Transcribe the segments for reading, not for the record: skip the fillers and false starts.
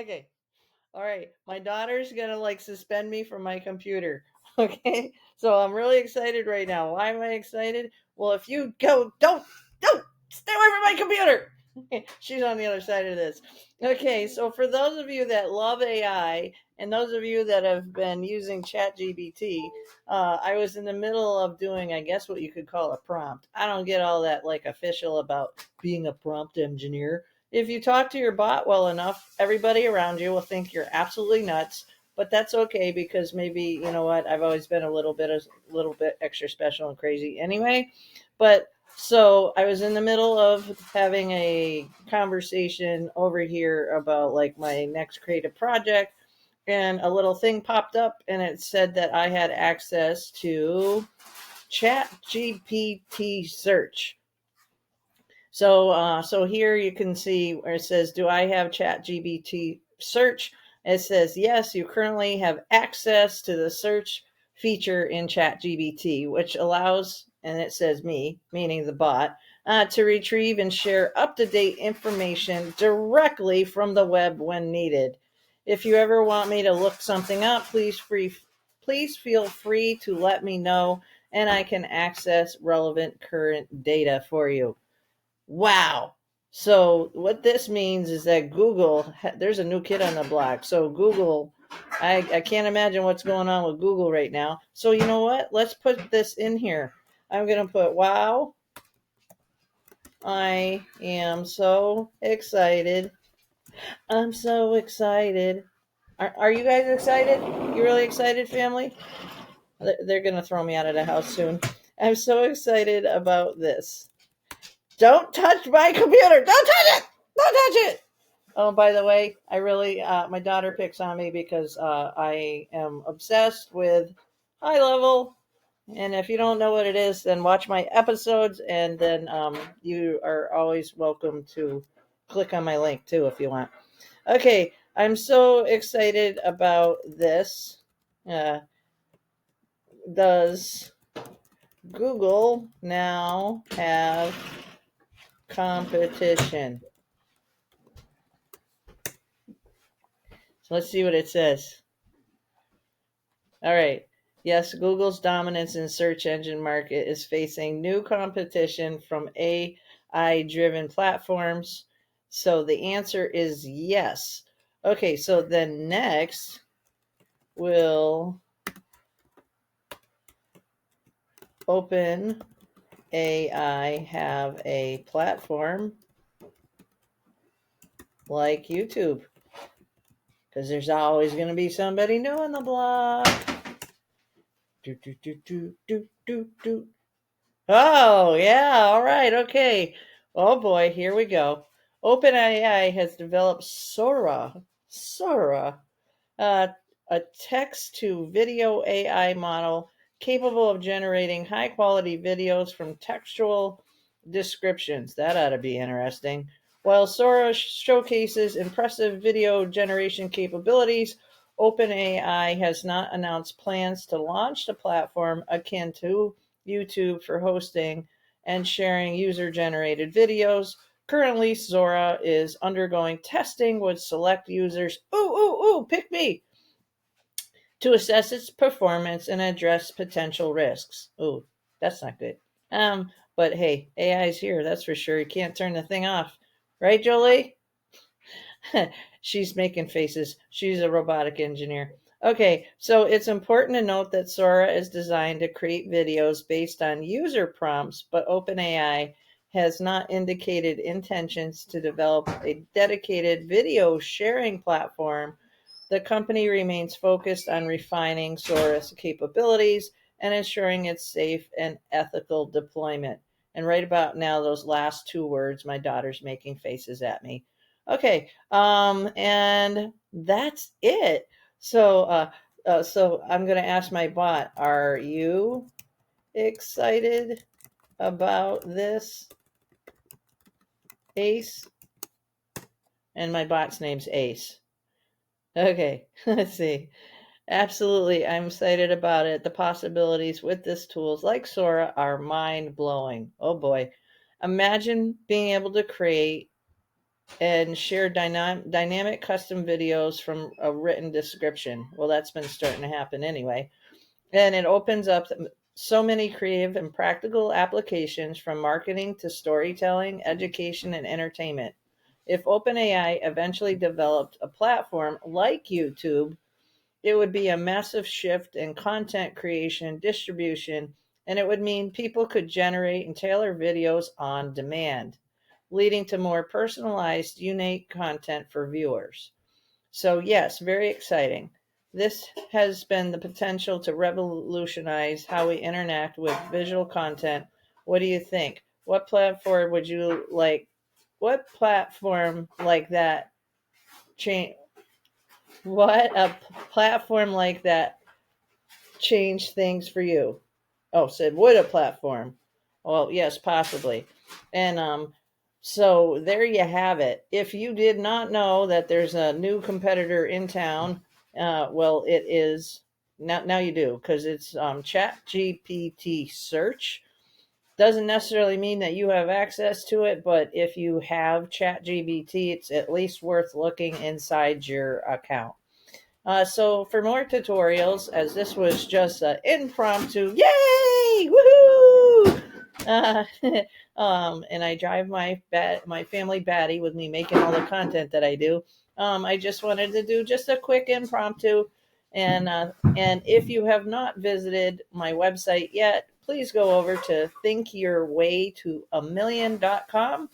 Okay. All right. My daughter's going to like suspend me from my computer. Okay. So I'm really excited right now. Why am I excited? Well, if you go, don't stay away from my computer. She's on the other side of this. Okay. So for those of you that love AI and those of you that have been using ChatGPT, I was in the middle of doing, I guess, what you could call a prompt. I don't get all that like official about being a prompt engineer. If you talk to your bot well enough, everybody around you will think you're absolutely nuts. But that's okay because maybe you know what, I've always been a little bit extra special and crazy anyway. But so I was in the middle of having a conversation over here about like my next creative project, and a little thing popped up and it said that I had access to ChatGPT search. So here you can see where it says, "Do I have ChatGPT search?" It says, "Yes, you currently have access to the search feature in ChatGPT, which allows," and it says me, meaning the bot, "to retrieve and share up-to-date information directly from the web when needed. If you ever want me to look something up, please feel free to let me know, and I can access relevant current data for you." Wow. So what this means is that Google, there's a new kid on the block. So Google, I can't imagine what's going on with Google right now. So you know what? Let's put this in here. I'm going to put, wow, I am so excited. I'm so excited. Are you guys excited? You really excited, family? They're going to throw me out of the house soon. I'm so excited about this. Don't touch my computer. Don't touch it. Don't touch it. Oh, by the way, I really, my daughter picks on me because I am obsessed with high level. And if you don't know what it is, then watch my episodes, and then you are always welcome to click on my link too if you want. Okay, I'm so excited about this. Uh, does Google now have competition? So let's see what it says. All right. Yes, Google's dominance in search engine market is facing new competition from AI driven platforms. So the answer is yes. Okay, so then next will Open AI have a platform like YouTube? Because there's always going to be somebody new on the block. Do, do, do, do, do, do, do. Oh, yeah. All right. Okay. Oh, boy. Here we go. OpenAI has developed Sora, uh, a text to video AI model capable of generating high quality videos from textual descriptions. That ought to be interesting. While Sora showcases impressive video generation capabilities, OpenAI has not announced plans to launch the platform akin to YouTube for hosting and sharing user generated videos. Currently, Sora is undergoing testing with select users. Pick me! To assess its performance and address potential risks. Ooh, that's not good. But hey, AI is here, that's for sure. You can't turn the thing off. Right, Jolie? She's making faces. She's a robotic engineer. Okay, so it's important to note that Sora is designed to create videos based on user prompts, but OpenAI has not indicated intentions to develop a dedicated video sharing platform. The company remains focused on refining Sora's capabilities and ensuring its safe and ethical deployment. And right about now, those last two words, my daughter's making faces at me. Okay, and that's it. So I'm going to ask my bot, are you excited about this, Ace? And my bot's name's Ace. Okay, let's see. Absolutely, I'm excited about it. The possibilities with this tools like Sora are mind blowing. Oh boy. Imagine being able to create and share dynamic custom videos from a written description. Well, that's been starting to happen anyway. And it opens up so many creative and practical applications from marketing to storytelling, education, and entertainment. If OpenAI eventually developed a platform like YouTube, it would be a massive shift in content creation, distribution, and it would mean people could generate and tailor videos on demand, leading to more personalized, unique content for viewers. So, yes, very exciting. This has been the potential to revolutionize how we interact with visual content. What do you think? What platform would you like? What platform like that change? What a platform like that change things for you? Oh, said would a platform? Well, yes, possibly. And so there you have it. If you did not know that there's a new competitor in town, well, it is now you do, because it's ChatGPT search. Doesn't necessarily mean that you have access to it, but if you have ChatGPT, it's at least worth looking inside your account. So for more tutorials, as this was just an impromptu, yay, woohoo! Uh, and I drive my family batty with me making all the content that I do. I just wanted to do just a quick impromptu, and if you have not visited my website yet, please go over to thinkyourwaytoamillion.com.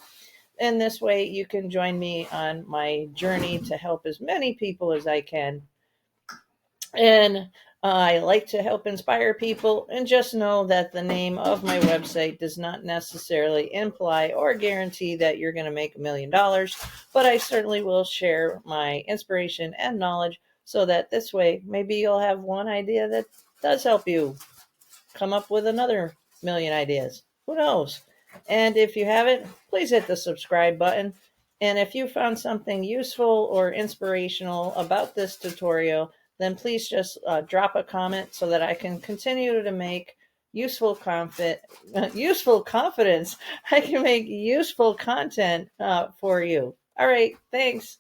And this way you can join me on my journey to help as many people as I can. And I like to help inspire people, and just know that the name of my website does not necessarily imply or guarantee that you're going to make $1,000,000, but I certainly will share my inspiration and knowledge so that this way maybe you'll have one idea that does help you come up with another million ideas. Who knows? And if you haven't, please hit the subscribe button. And if you found something useful or inspirational about this tutorial, then please just drop a comment so that I can continue to make useful confidence. I can make useful content for you. All right, thanks.